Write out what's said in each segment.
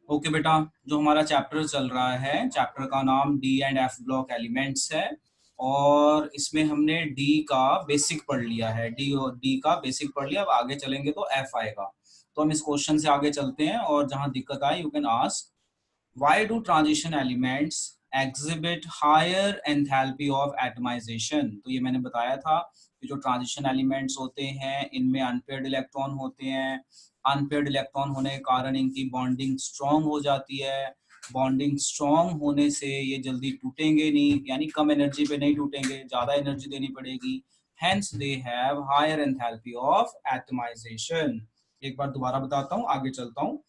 Okay बेटा, जो हमारा चैप्टर चल रहा है, चैप्टर का नाम D and F block elements है। और इसमें हमने डी का बेसिक पढ़ लिया है। डी का बेसिक पढ़ लिया। अब आगे चलेंगे तो एफ आएगा। तो हम इस क्वेश्चन से आगे चलते हैं और जहां दिक्कत आए you can ask, why do transition elements exhibit higher enthalpy of atomization. तो ये मैंने बताया था कि जो ट्रांजिशन एलिमेंट्स होते हैं इनमें अनपेयर्ड इलेक्ट्रॉन होते हैं। अनपेयर्ड इलेक्ट्रॉन होने के कारण इनकी बॉन्डिंग स्ट्रॉन्ग हो जाती है। बॉन्डिंग स्ट्रॉन्ग होने से ये जल्दी टूटेंगे नहीं, यानी कम एनर्जी पे नहीं टूटेंगे, ज्यादा एनर्जी देनी पड़ेगी। Hence they have higher enthalpy of atomization. एक बार दोबारा बताता हूँ, आगे चलता हूँ।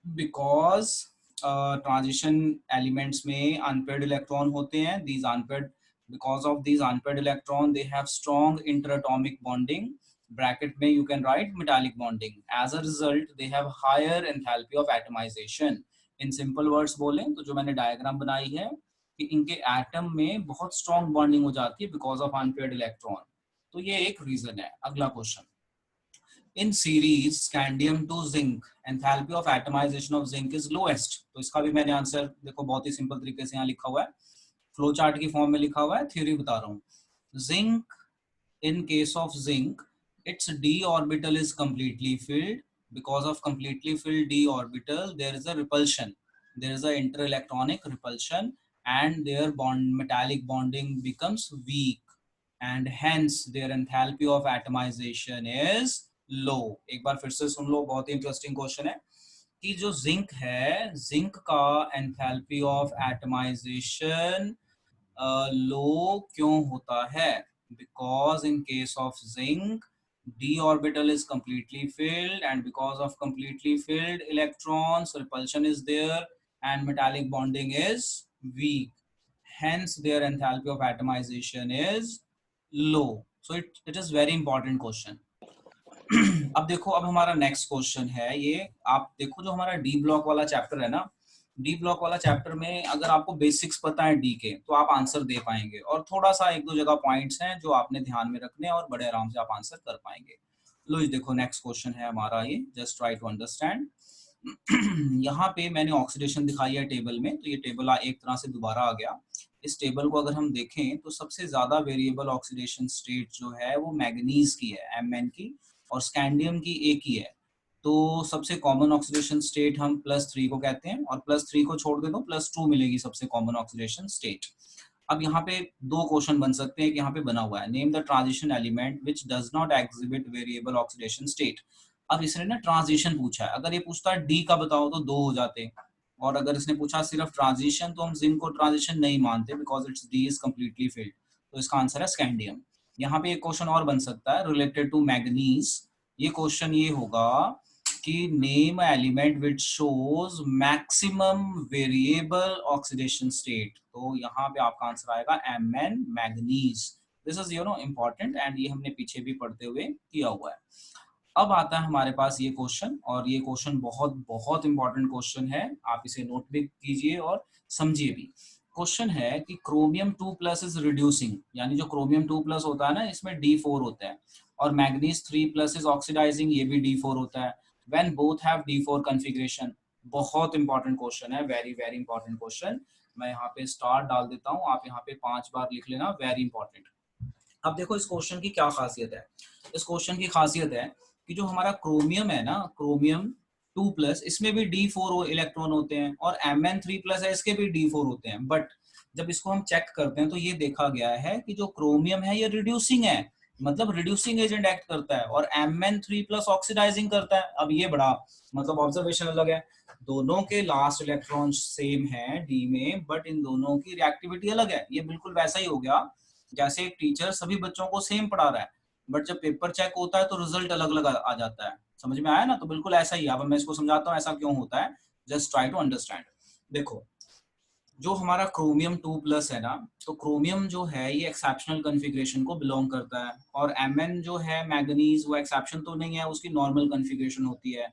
बिकॉज ट्रांजिशन एलिमेंट्स में अनपेयर्ड इलेक्ट्रॉन होते हैं, these unpaired, because of these unpaired electron they have strong interatomic bonding, bracket में you can write metallic bonding. As a result they have higher enthalpy of atomization. in simple words बोलें तो जो मैंने diagram बनाई है कि इनके atom में बहुत स्ट्रॉन्ग बॉन्डिंग हो जाती है बिकॉज ऑफ अनपेयर्ड इलेक्ट्रॉन। तो ये एक रीजन है। अगला question, in series scandium to zinc enthalpy of atomization of zinc is lowest। तो इसका भी मैंने आंसर देखो बहुत ही सिंपल तरीके से यहाँ लिखा हुआ है, फ्लो चार्ट की फॉर्म में लिखा हुआ है, थ्योरी बता रहा हूँ। Zinc, in case of zinc its d orbital is completely filled. Because of completely filled d orbital there is a repulsion, there is a interelectronic repulsion, and their metallic bonding becomes weak, and hence their enthalpy of atomization is low। एक बार फिर से सुन लो, बहुत ही interesting question है कि जो zinc है, zinc का enthalpy of atomisation लो क्यों होता है? Because in case of zinc d orbital is completely filled, and because of completely filled electrons repulsion is there and metallic bonding is weak, hence their enthalpy of atomization is low। so it is very important question। अब देखो, अब हमारा next question है ये। आप देखो जो हमारा डी ब्लॉक वाला चैप्टर है ना, डी ब्लॉक वाला चैप्टर में अगर आपको बेसिक्स पता है डी के तो आप आंसर दे पाएंगे, और थोड़ा सा एक दो जगह पॉइंट्स हैं जो आपने ध्यान में रखने हैं और बड़े आराम से आप आंसर कर पाएंगे। लो जी देखो, नेक्स्ट क्वेश्चन है हमारा ये, जस्ट ट्राई टू अंडरस्टैंड। यहाँ पे मैंने ऑक्सीडेशन दिखाई है टेबल में, तो ये टेबल एक तरह से दोबारा आ गया। इस टेबल को अगर हम देखें तो सबसे ज्यादा वेरिएबल ऑक्सीडेशन स्टेट जो है वो मैग्नीज की है, Mn की, और स्कैंडियम की एक ही है। तो सबसे कॉमन ऑक्सीडेशन स्टेट हम +3 को कहते हैं, और +3 को छोड़ दे तो +2 मिलेगी सबसे कॉमन ऑक्सीडेशन स्टेट। अब यहाँ पे दो क्वेश्चन बन सकते हैं कि यहाँ पे बना हुआ है, name the transition element which does not exhibit variable oxidation state. अब इसने ना ट्रांजिशन पूछा है, अगर ये पूछता डी का बताओ तो दो हो जाते, और अगर इसने पूछा सिर्फ ट्रांजिशन तो हम जिंक को ट्रांजिशन नहीं मानते because it's D is completely filled. तो इसका आंसर है स्कैंडियम। यहाँ पे एक क्वेश्चन और बन सकता है रिलेटेड टू मैग्नीज। ये क्वेश्चन ये होगा कि name element which shows maximum variable oxidation state. तो यहाँ पे आपका आंसर आएगा Mn, manganese. This is important, and ये हमने पीछे भी पढ़ते हुए किया हुआ है। अब आता है हमारे पास ये क्वेश्चन, और ये क्वेश्चन बहुत बहुत इंपॉर्टेंट क्वेश्चन है, आप इसे नोट भी कीजिए और समझिए भी। क्वेश्चन है कि क्रोमियम 2+ इज रिड्यूसिंग, यानी जो क्रोमियम 2+ होता है ना इसमें D4 होता है, और मैग्नीज 3+ इज ऑक्सीडाइजिंग, ये भी D4 होता है। When both have D4 configuration. बहुत इंपॉर्टेंट क्वेश्चन है, वेरी वेरी इंपॉर्टेंट क्वेश्चन। मैं यहाँ पे स्टार डाल देता हूँ, आप यहाँ पे 5 बार लिख लेना, वेरी इंपॉर्टेंट। अब देखो इस क्वेश्चन की क्या खासियत है। इस क्वेश्चन की खासियत है कि जो हमारा क्रोमियम है ना, क्रोमियम 2+, इसमें भी D4 इलेक्ट्रॉन होते हैं, और Mn3+ है इसके भी D4 होते हैं। बट जब इसको हम चेक करते हैं तो ये देखा गया है कि जो क्रोमियम है ये रिड्यूसिंग है, मतलब रिड्यूसिंग एजेंट एक्ट करता है, और Mn3+ ऑक्सीडाइजिंग करता है। अब ये बड़ा मतलब ऑब्जर्वेशन अलग है, दोनों के लास्ट इलेक्ट्रॉन सेम है डी में, बट इन दोनों की रिएक्टिविटी अलग है। ये बिल्कुल वैसा ही हो गया जैसे एक टीचर सभी बच्चों को सेम पढ़ा रहा है, बट जब पेपर चेक होता है तो रिजल्ट अलग अलग आ जाता है। समझ में आया ना? तो बिल्कुल ऐसा ही है। अब मैं इसको समझाता हूँ ऐसा क्यों होता है, जस्ट ट्राई टू अंडरस्टैंड। देखो, जो हमारा क्रोमियम 2+ है ना, तो क्रोमियम जो है ये एक्सेप्शनल कॉन्फ़िगरेशन को बिलोंग करता है, और Mn जो है मैग्नीज वो एक्सेप्शन तो नहीं है, उसकी नॉर्मल कॉन्फ़िगरेशन होती है।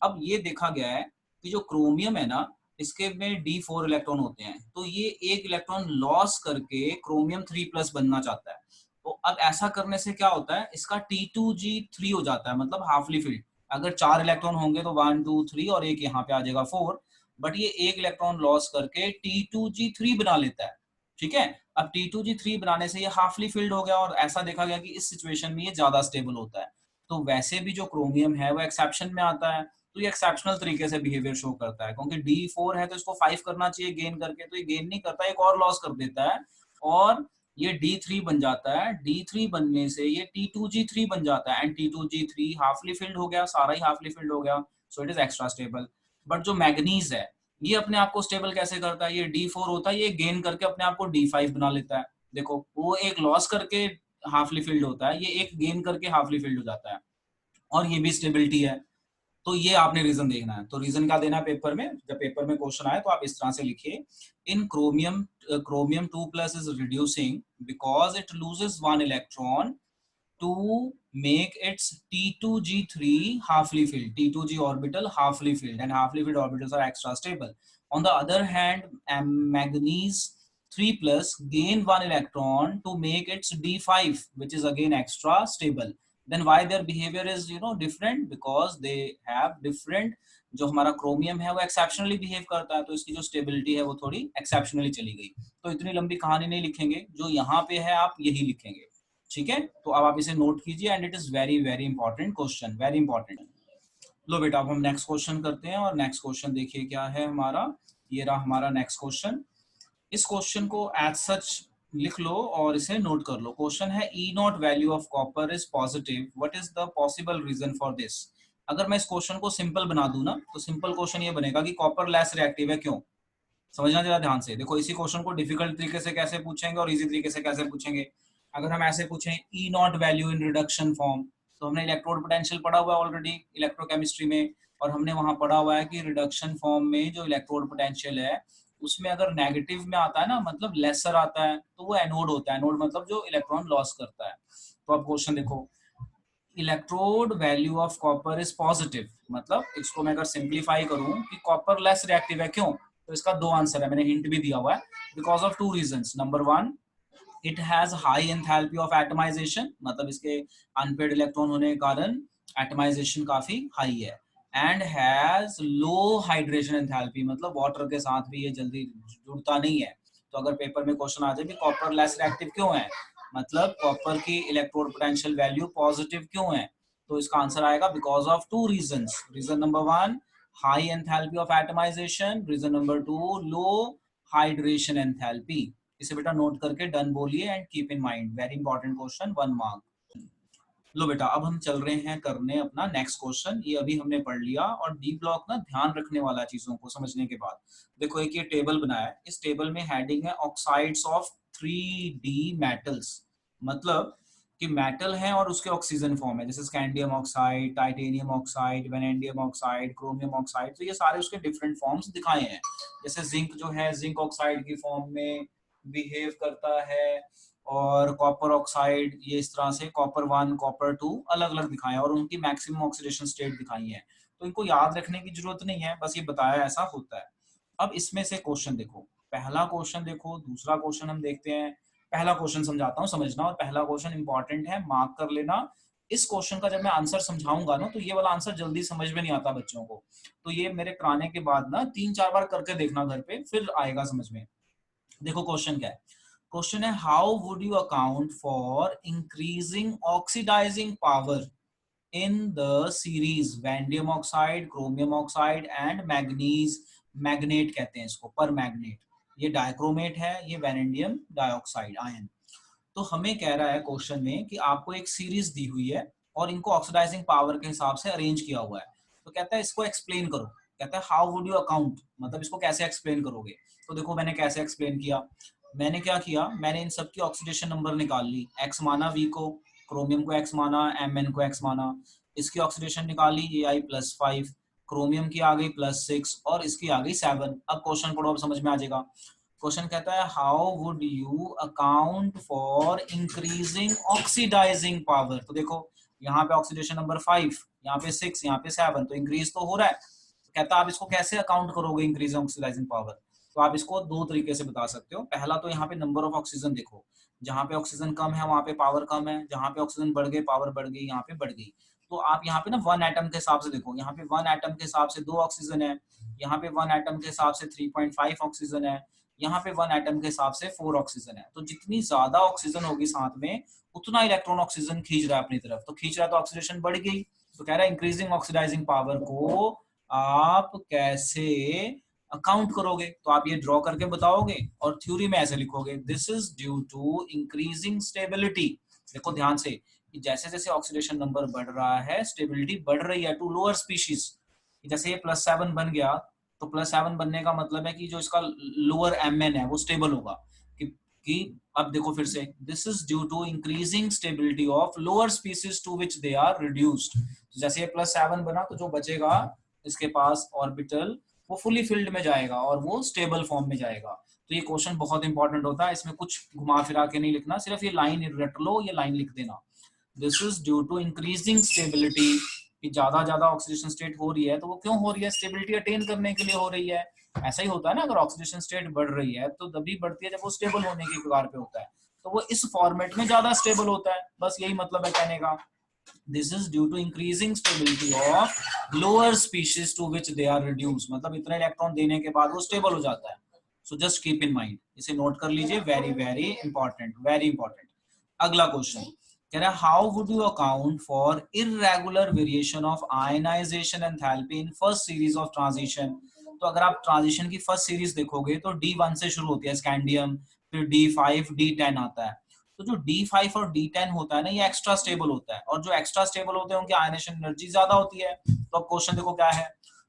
अब ये देखा गया है कि जो क्रोमियम है ना इसके में D4 इलेक्ट्रॉन होते हैं, तो ये एक इलेक्ट्रॉन लॉस करके क्रोमियम 3+ बनना चाहता है। तो अब ऐसा करने से क्या होता है, इसका T2G3 हो जाता है, मतलब हाफली फिल्ड। अगर 4 इलेक्ट्रॉन होंगे तो 1 2 3 और एक यहाँ पे आ जाएगा 4, बट ये एक इलेक्ट्रॉन लॉस करके T2G3 बना लेता है। ठीक है, अब T2G3 बनाने से ये हाफली फिल्ड हो गया और ऐसा देखा गया कि इस सिचुएशन में ये ज्यादा स्टेबल होता है। तो वैसे भी जो क्रोमियम है वो एक्सेप्शन में आता है, तो ये एक्सेप्शनल तरीके से बिहेवियर शो करता है, क्योंकि D4 है तो इसको 5 करना चाहिए गेन करके, तो ये गेन नहीं करता, एक और लॉस कर देता है और ये D3 बन जाता है। D3 बनने से ये T2G3 बन जाता है एंड T2G3 हाफली फिल्ड हो गया, सारा ही हाफली फिल्ड हो गया, so it is extra stable. But जो मैग्नीज है ये अपने आप को स्टेबल कैसे करता है, ये D4 होता है, ये गेन करके अपने आप को D5 बना लेता है। देखो वो एक लॉस करके हाफली फिल्ड होता है, ये एक गेन करके हाफली फिल्ड हो जाता है और ये भी स्टेबिलिटी है। तो ये आपने रीजन देखना है। तो रीजन क्या देना है पेपर में, जब पेपर में क्वेश्चन आए तो आप इस तरह से लिखिए, in chromium 2 plus is reducing because it loses one electron to make its T2G3 halfly filled, T2G orbital halfly filled, and halfly filled orbitals are extra stable. On the other hand, manganese 3 plus gain one electron to make its D5, which is again extra stable. Then why their behavior is different? Because they have different, जो हमारा chromium है वो exceptionally behave करता है, तो इसकी जो stability है वो थोड़ी एक्सेप्शनली चली गई। तो इतनी लंबी कहानी नहीं लिखेंगे, जो यहाँ पे है आप यही लिखेंगे। ठीक है, तो अब आप इसे नोट कीजिए and it is very very important question, very important. लो बेटा अब हम नेक्स्ट क्वेश्चन करते हैं, और नेक्स्ट क्वेश्चन देखिए क्या है हमारा, ये रहा हमारा नेक्स्ट क्वेश्चन। इस क्वेश्चन को एज सच लिख लो और इसे नोट कर लो। क्वेश्चन है E naught value of copper is positive, what is the possible reason for this. अगर मैं इस क्वेश्चन को सिंपल बना दूं ना, तो सिंपल क्वेश्चन ये बनेगा कि कॉपर लेस रिएक्टिव है, क्यों। समझना जरा ध्यान से, देखो इसी क्वेश्चन को डिफिकल्ट तरीके से कैसे पूछेंगे और इजी तरीके से कैसे पूछेंगे। अगर हम ऐसे पूछें E naught value in reduction form, तो हमने इलेक्ट्रोड पोटेंशियल पढ़ा हुआ है ऑलरेडी इलेक्ट्रोकेमिस्ट्री में, और हमने वहां पढ़ा हुआ है कि रिडक्शन फॉर्म में जो इलेक्ट्रोड पोटेंशियल है उसमें अगर नेगेटिव में आता है ना, मतलब लेसर आता है, तो वो एनोड होता है। एनोड मतलब जो इलेक्ट्रॉन लॉस करता है। तो अब क्वेश्चन देखो, electrode value of copper is positive, मतलब इसको मैं अगर सिंप्लीफाई करूं कि कॉपर लेस रिएक्टिव है, क्यों, तो इसका दो आंसर है, मैंने हिंट भी दिया हुआ है। Because of two reasons, number one, it has high enthalpy of atomization, मतलब इसके अनपेड इलेक्ट्रॉन होने के कारण एटमाइजेशन काफी हाई है, and has low hydration enthalpy, मतलब वाटर के साथ भी ये जल्दी जुड़ता नहीं है। तो अगर पेपर में क्वेश्चन आ जाए कि कॉपर लेस रिएक्टिव क्यों है, मतलब कॉपर की इलेक्ट्रोड पोटेंशियल वैल्यू पॉजिटिव क्यों है, तो इसका आंसर आएगा because of two reasons. Reason number one, high enthalpy of atomisation, reason number two, low hydration enthalpy. इसे बेटा नोट करके डन बोलिए and keep in mind, very important question, 1 mark. लो बेटा अब हम चल रहे हैं करने अपना नेक्स्ट क्वेश्चन। ये अभी हमने पढ़ लिया, और डी ब्लॉक ना ध्यान रखने वाला चीजों को समझने के बाद। देखो एक ये टेबल बनाया है, इस टेबल में हेडिंग है ऑक्साइड्स ऑफ 3D मेटल्स, मतलब कि मेटल है और उसके ऑक्सीजन फॉर्म है, जैसे scandium oxide, titanium oxide, vanadium oxide, chromium oxide, तो ये सारे उसके डिफरेंट फॉर्म्स दिखाए हैं। जैसे जिंक जो है जिंक ऑक्साइड की फॉर्म में बिहेव करता है, और कॉपर ऑक्साइड ये इस तरह से कॉपर 1 कॉपर 2 अलग अलग दिखाए, और उनकी मैक्सिमम ऑक्सीडेशन स्टेट दिखाई है। तो इनको याद रखने की जरूरत नहीं है, बस ये बताया ऐसा होता है। अब इसमें से क्वेश्चन देखो, पहला क्वेश्चन देखो, दूसरा क्वेश्चन हम देखते हैं। पहला क्वेश्चन समझाता हूँ, समझना, और पहला क्वेश्चन इंपॉर्टेंट है, मार्क कर लेना। इस क्वेश्चन का जब मैं आंसर समझाऊंगा ना, तो ये वाला आंसर जल्दी समझ में नहीं आता बच्चों को, तो ये मेरे कराने के बाद ना 3-4 बार करके देखना घर पे, फिर आएगा समझ में। देखो क्वेश्चन क्या है, क्वेश्चन है how would you account for increasing oxidising power in the series vanadium oxide, chromium oxide and manganese manganate कहते हैं इसको, पर मैग्नेट। ये डाइक्रोमेट है, ये वैनेडियम डाइऑक्साइड आयन। तो हमें कह रहा है क्वेश्चन में कि आपको एक सीरीज दी हुई है और इनको ऑक्सीडाइजिंग पावर के हिसाब से अरेंज किया हुआ है। तो कहता है इसको एक्सप्लेन करो, कहता है हाउ वुड यू अकाउंट, मतलब इसको कैसे एक्सप्लेन करोगे। तो देखो मैंने कैसे एक्सप्लेन किया, मैंने क्या किया, मैंने इन सबकी ऑक्सीडेशन नंबर निकाल ली, एक्स माना वी को, क्रोमियम को एक्स माना, एम को एक्स माना, इसकी ऑक्सीडेशन निकाली, ये आई +5, क्रोमियम की आ गई +6 और इसकी आ गई 7। अब क्वेश्चन पढ़ो, अब समझ में आ जाएगा। क्वेश्चन कहता है how would you account for increasing oxidising power. तो देखो यहाँ पे ऑक्सीडेशन नंबर 5, यहाँ पे 6, यहाँ पे 7, तो इंक्रीज तो हो रहा है। तो कहता है आप इसको कैसे अकाउंट करोगे इंक्रीजिंग ऑक्सीडाइजिंग पावर। तो आप इसको दो तरीके से बता सकते हो। पहला तो यहाँ पे नंबर ऑफ ऑक्सीजन देखो, जहाँ पे ऑक्सीजन कम है वहां पे पावर कम है, जहाँ पे ऑक्सीजन बढ़ गई पावर बढ़ गई, यहाँ पे बढ़ गई। तो आप यहाँ पे ना 1 एटम के हिसाब से देखो, यहाँ पे 1 एटम के हिसाब से 2 ऑक्सीजन है, यहाँ पे 1 एटम के हिसाब से 3.5 ऑक्सीजन है, यहाँ पे 1 एटम के हिसाब से 4 ऑक्सीजन है। तो जितनी ज्यादा ऑक्सीजन होगी साथ में, उतना इलेक्ट्रॉन ऑक्सीजन खींच रहा है अपनी तरफ, तो खींच रहा है तो ऑक्सीडेशन बढ़ गई। तो कह रहा है इंक्रीजिंग ऑक्सीडाइजिंग पावर को आप कैसे अकाउंट करोगे, तो आप ये ड्रॉ करके बताओगे और थ्योरी में ऐसे लिखोगे, this is due to increasing stability. देखो ध्यान से, जैसे जैसे ऑक्सीडेशन नंबर बढ़ रहा है, स्टेबिलिटी बढ़ रही है टू लोअर स्पीशीज। जैसे ये +7 बन गया, तो +7 बनने का मतलब है कि जो इसका लोअर Mn है वो स्टेबल होगा। कि अब देखो फिर से, this is due to increasing stability of lower species to which they are reduced. जैसे ये +7 बना, तो जो बचेगा इसके पास ऑर्बिटल, वो फुली फिल्ड में जाएगा और वो स्टेबल फॉर्म में जाएगा। तो ये क्वेश्चन बहुत इंपॉर्टेंट होता है, इसमें कुछ घुमा फिरा के नहीं लिखना, सिर्फ ये लाइन रट लो, ये लाइन लिख देना, this is due to increasing stability. कि ज्यादा ऑक्सीडेशन स्टेट हो रही है, तो वो क्यों हो रही है, स्टेबिलिटी अटेन करने के लिए हो रही है। ऐसा ही होता है ना, अगर ऑक्सीडेशन स्टेट बढ़ रही है तो तभी बढ़ती है जब वो स्टेबल होने की कगार पे होता है, तो वो इस फॉर्मेट में ज्यादा स्टेबल होता है, बस यही मतलब है कहने का। This is due to increasing stability of lower species to which they are reduce, मतलब इतने इलेक्ट्रॉन देने के बाद वो स्टेबल हो जाता है। So just keep in mind, इसे नोट कर लीजिए, very very important, very important. अगला क्वेश्चन कह रहा है, how would you account for irregular variation of ionization enthalpy in first series of transition. तो अगर आप ट्रांजिशन की फर्स्ट सीरीज देखोगे तो D1 से शुरू होती है स्कैंडियम, फिर D5 D10 आता है। तो जो D5 और D10 होता है ना, ये एक्स्ट्रा स्टेबल होता है, और जो एक्स्ट्रा स्टेबल होते हैं उनकी आयनेशन एनर्जी ज्यादा होती है। तो अब क्वेश्चन देखो क्या है,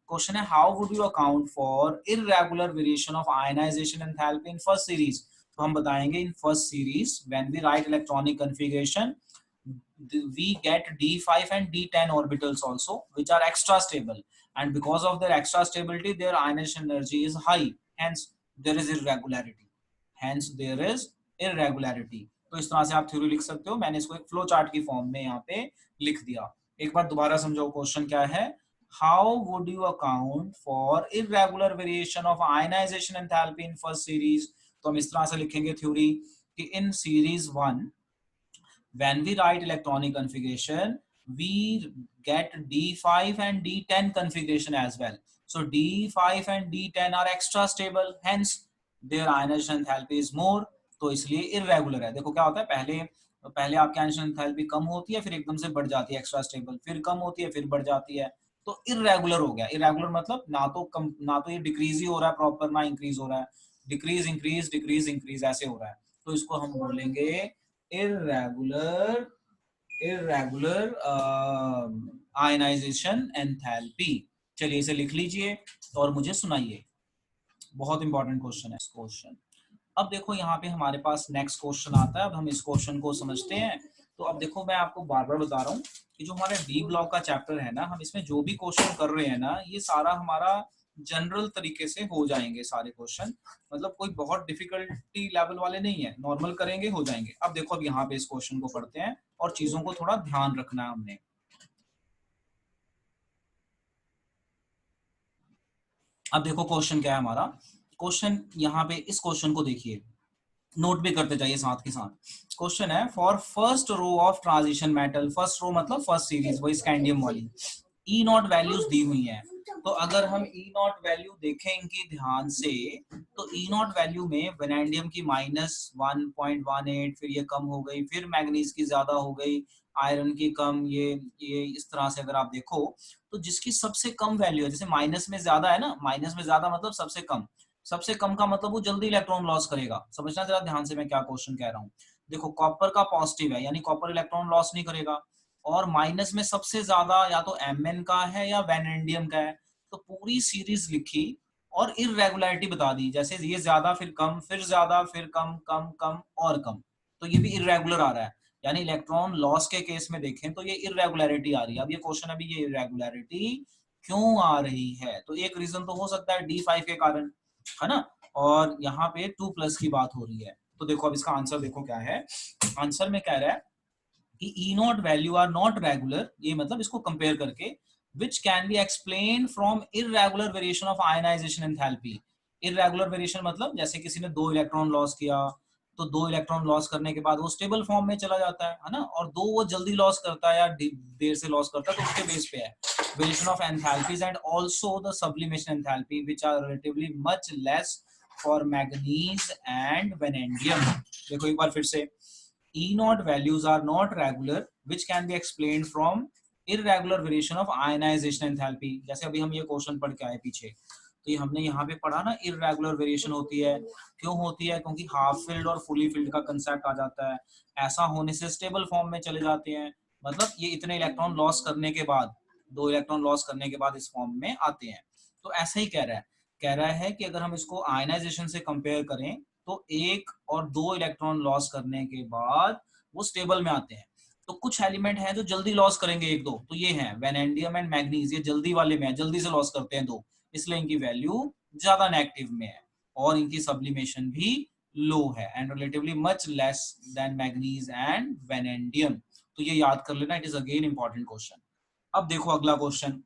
क्वेश्चन है how would you account for irregular variation of ionization enthalpy in first series. तो हम बताएंगे in first series when we write electronic configuration we get D5 and D10 orbitals also, which are extra stable, and because of their extra stability their ionization energy is high, hence there is irregularity, hence there is irregularity। तो इस तरह से आप theory लिख सकते हो, मैंने इसको एक फ्लो चार्ट की फॉर्म में यहाँ पे लिख दिया। एक बार दोबारा समझो, क्वेश्चन क्या है, how would you account for irregular variation of ionization enthalpy in first series. तो हम इस तरह से लिखेंगे थ्योरी कि in series 1 when we write electronic configuration, we get D5 and D10 configuration as well. So D5 and D10 are extra stable, hence their ionization enthalpy is more. तो इसलिए irregular है। देखो क्या होता है, पहले आपकी ionization enthalpy कम होती है, फिर एकदम से बढ़ जाती है एक्स्ट्रा स्टेबल, फिर कम होती है, फिर बढ़ जाती है। तो irregular हो गया। irregular मतलब ना तो ये डिक्रीज ही हो रहा है प्रॉपर, ना इंक्रीज हो रहा है, डिक्रीज इंक्रीज डिक्रीज इंक्रीज ऐसे हो रहा है। तो इसको हम बोलेंगे irregular आयनाइजेशन एंथैल्पी। चलिए इसे लिख लीजिए और मुझे सुनाइए, बहुत इंपॉर्टेंट क्वेश्चन है क्वेश्चन। अब देखो यहाँ पे हमारे पास नेक्स्ट क्वेश्चन आता है, अब हम इस क्वेश्चन को समझते हैं। तो अब देखो मैं आपको बार बार बता रहा हूँ कि जो हमारा डी ब्लॉक का चैप्टर है ना, हम इसमें जो भी क्वेश्चन कर रहे हैं ना, ये सारा हमारा जनरल तरीके से हो जाएंगे सारे क्वेश्चन, मतलब कोई बहुत डिफिकल्टी लेवल वाले नहीं है, नॉर्मल करेंगे हो जाएंगे। अब देखो अब यहाँ पे इस क्वेश्चन को पढ़ते हैं और चीजों को थोड़ा ध्यान रखना है हमने। अब देखो क्वेश्चन क्या है हमारा, क्वेश्चन यहाँ पे इस क्वेश्चन को देखिए, नोट भी करते जाइए साथ के साथ। क्वेश्चन है for first row of transition metal, first row मतलब फर्स्ट सीरीज, वही स्कैंडियम वाली, ई नॉट वैल्यूज दी हुई हैं। तो अगर हम ई नॉट वैल्यू देखें इनकी ध्यान से, तो ई नॉट वैल्यू में वेनेडियम की -1.18, फिर ये कम हो गई, फिर मैग्नीज की ज्यादा हो गई, आयरन की कम, ये इस तरह से अगर आप देखो, तो जिसकी सबसे कम वैल्यू है, जैसे माइनस में ज्यादा है ना, माइनस में ज्यादा मतलब सबसे कम, सबसे कम का मतलब वो जल्दी इलेक्ट्रॉन लॉस करेगा। समझना जरा ध्यान से मैं क्या क्वेश्चन कह रहा हूँ। देखो कॉपर का पॉजिटिव है, यानी कॉपर इलेक्ट्रॉन लॉस नहीं करेगा, और माइनस में सबसे ज्यादा या तो Mn का है या वेनेडियम का है। तो पूरी सीरीज लिखी और इररेगुलरिटी बता दी, जैसे ये ज्यादा फिर कम, फिर ज्यादा, फिर कम, कम कम और कम, तो ये भी इररेगुलर आ रहा है। यानी इलेक्ट्रॉन लॉस के केस में देखें तो ये इररेगुलरिटी आ रही है। अब ये क्वेश्चन अभी ये इररेगुलरिटी क्यों आ रही है, तो एक रीजन तो हो सकता है D5 के कारण, है ना, और यहाँ पे 2+ की बात हो रही है। तो देखो अब इसका आंसर देखो क्या है, आंसर में कह रहा है कि E naught value are not regular, ये मतलब इसको कंपेयर करके, which can be explain from irregular variation of ionization enthalpy. Irregular variation मतलब जैसे किसी ने 2 इलेक्ट्रॉन लॉस किया, तो 2 इलेक्ट्रॉन लॉस करने के बाद वो स्टेबल फॉर्म में चला जाता है ना, और 2 वो जल्दी लॉस करता है या देर से लॉस करता है, तो उसके बेस पे है variation of enthalpies and also the sublimation enthalpy which are relatively much less for manganese and vanadium. देखो एक बार फिर से, E naught values are not regular which can be explained from irregular variation of ionization enthalpy। जैसे अभी हम ये question पढ़ के आए पीछे, तो ये हमने यहाँ पे पढ़ा ना, इरेगुलर वेरिएशन होती है। क्यों होती है? क्योंकि हाफ फिल्ड और फुली फिल्ड का कंसेप्ट आ जाता है। ऐसा होने से स्टेबल फॉर्म में चले जाते हैं, मतलब ये इतने इलेक्ट्रॉन लॉस करने के बाद, 2 इलेक्ट्रॉन लॉस करने के बाद इस फॉर्म में आते हैं। तो ऐसा ही कह रहा है कि अगर हम इसको आयनाइजेशन से कंपेयर करें तो 1 और 2 इलेक्ट्रॉन लॉस करने के बाद वो स्टेबल में आते हैं। तो कुछ एलिमेंट हैं जो जल्दी लॉस करेंगे 1-2, तो ये हैं वेनेडियम एंड मैग्नीज, ये जल्दी वाले में है, जल्दी से लॉस करते हैं 2, इसलिए इनकी वैल्यू ज्यादा नेगेटिव में है और इनकी सब्लिमेशन भी लो है and relatively much less than manganese and vanadium. तो ये याद कर लेना, it is again important question. अब देखो अगला क्वेश्चन।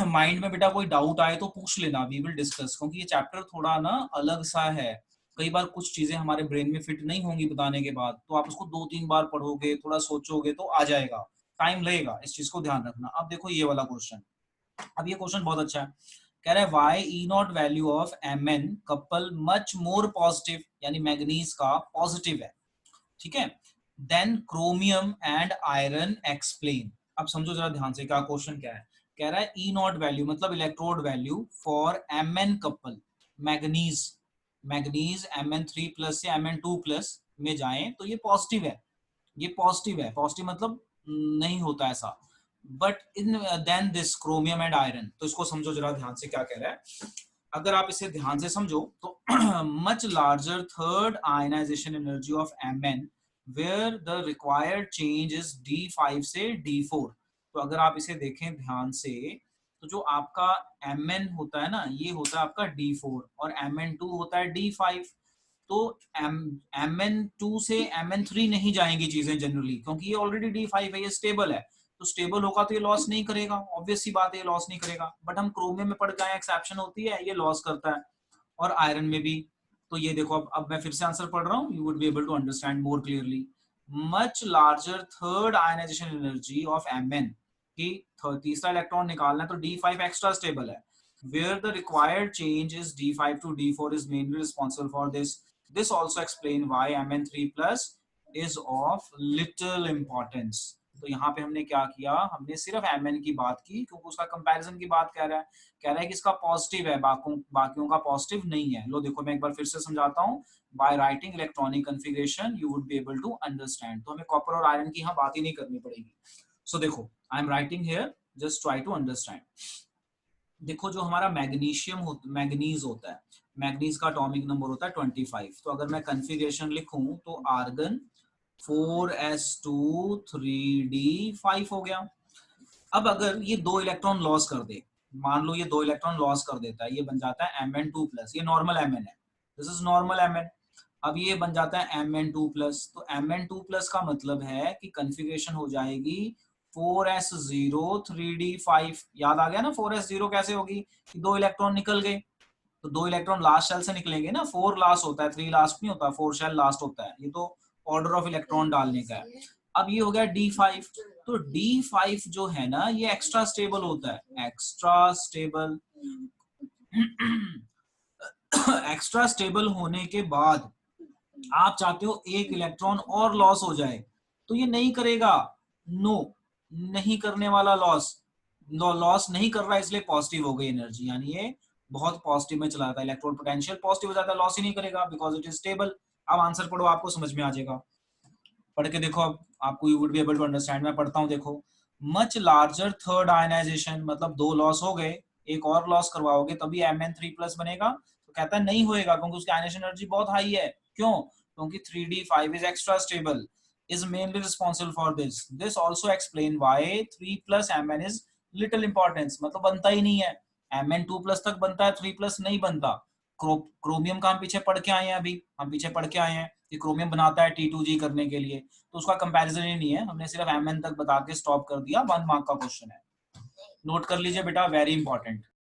माइंड में बेटा कोई डाउट आए तो पूछ लेना, वी विल डिस्कस, क्योंकि ये चैप्टर थोड़ा ना अलग सा है। कई बार कुछ चीजें हमारे ब्रेन में फिट नहीं होंगी बताने के बाद, तो आप उसको 2-3 बार पढ़ोगे, थोड़ा सोचोगे तो आ जाएगा, टाइम लगेगा, इस चीज को ध्यान रखना। अब देखो ये वाला क्वेश्चन, अब ये क्वेश्चन बहुत अच्छा है। कह रहा है why E naught value of Mn couple much more positive, यानी मैग्नीज का पॉजिटिव है, ठीक है, then chromium and iron explain. अब समझो जरा ध्यान से, क्या क्वेश्चन क्या है। कह रहा है ई नॉट वैल्यू मतलब electrode value for Mn couple, manganese Mn3 plus से Mn2 प्लस में जाएं तो ये पॉजिटिव है, ये पॉजिटिव है, पॉजिटिव मतलब नहीं होता ऐसा, but in then this chromium and iron. तो इसको समझो जरा ध्यान से, क्या कह रहा है। अगर आप इसे ध्यान से समझो तो much larger third ionization energy of Mn where the required change is D5 से D4। तो अगर आप इसे देखें ध्यान से, तो जो आपका Mn होता है ना, ये होता है आपका D4 और Mn2 होता है D5। तो Mn2 से Mn3 नहीं जाएंगी चीजें जनरली, क्योंकि ये ऑलरेडी D5 है, ये स्टेबल है। तो स्टेबल होगा तो ये लॉस नहीं करेगा, ऑब्वियस सी बात है, ये लॉस नहीं करेगा। बट हम क्रोमियम में पढ़ के आए, एक्सेप्शन होती है, ये लॉस करता है, और आयरन में भी। तो ये देखो, अब मैं फिर से आंसर पढ़ रहा हूँ, you would be able to understand more clearly. Much larger third ionization energy of Mn, कि तीसरा इलेक्ट्रॉन निकालना है तो D5 एक्स्ट्रा स्टेबल है, where the required change is D5 to D4 is mainly responsible for this. This also explain why Mn3 plus is of little importance. तो यहाँ पे हमने क्या किया, हमने सिर्फ Mn की बात की, क्योंकि उसका कंपैरिजन की बात कह रहा है कि इसका पॉजिटिव है, बाकियों का पॉजिटिव नहीं है। लो देखो, मैं एक बार फिर से समझाता हूँ। By writing electronic configuration you would be able to understand. तो हमें कॉपर और आयरन की यहाँ बात ही नहीं करनी पड़ेगी। सो देखो, I am writing here, just try to understand. देखो, जो हमारा मैग्नीज होता है, मैग्नीज का एटॉमिक नंबर होता है 25। तो अगर मैं कन्फिगरेशन लिखूं तो आर्गन 4s2 3d5 हो गया। अब अगर ये 2 इलेक्ट्रॉन लॉस कर दे, मान लो ये 2 इलेक्ट्रॉन लॉस कर देता है, ये बन जाता है Mn2 प्लस, ये नॉर्मल Mn है, दिस इज नॉर्मल Mn। अब ये बन जाता है Mn2 प्लस, तो Mn2 प्लस का मतलब है कि कन्फिगरेशन हो जाएगी 4s0 3d5। याद आ गया ना, 4s0 कैसे होगी कि 2 इलेक्ट्रॉन निकल गए, तो 2 इलेक्ट्रॉन लास्ट शेल से निकलेंगे ना, 4 लास्ट होता है, 3 लास्ट नहीं होता, 4 शेल लास्ट होता है, ये तो ऑर्डर ऑफ इलेक्ट्रॉन डालने का है। अब ये हो गया D5, तो D5 जो है ना, ये एक्स्ट्रा स्टेबल होता है, एक्स्ट्रा स्टेबल। एक्स्ट्रा स्टेबल होने के बाद आप चाहते हो 1 इलेक्ट्रॉन और लॉस हो जाए, तो ये नहीं करेगा, नो, नहीं करने वाला, लॉस नहीं कर रहा, इसलिए पॉजिटिव हो गई एनर्जी, यानी ये बहुत पॉजिटिव में चला जाता है, इलेक्ट्रॉन पोटेंशियल पॉजिटिव हो जाता है, लॉस ही नहीं करेगा बिकॉज इट इज स्टेबल। अब आंसर पढ़ो, आपको समझ में आ जाएगा, पढ़ के देखो, अब आपको you would be able to understand. मैं पढ़ता हूँ, देखो, मच लार्जर थर्ड आयनाइजेशन, मतलब 2 लॉस हो गए, एक और लॉस करवाओगे तभी Mn3 प्लस बनेगा। तो कहता है नहीं होएगा, क्योंकि उसकी आयनाइजेशन एनर्जी बहुत हाई है। क्यों? क्योंकि 3d5 is extra stable, is mainly responsible for this. This also explain why 3 plus Mn is little importance, मतलब बनता ही नहीं है, Mn2 प्लस तक बनता है, 3 प्लस नहीं बनता। क्रोमियम का हम पीछे पढ़ के आए हैं, अभी हम पीछे पढ़ के आए हैं कि क्रोमियम बनाता है T2G करने के लिए, तो उसका कंपैरिजन ही नहीं है, हमने सिर्फ Mn तक बता के स्टॉप कर दिया। 1 मार्क का क्वेश्चन है, नोट कर लीजिए बेटा, वेरी इंपॉर्टेंट।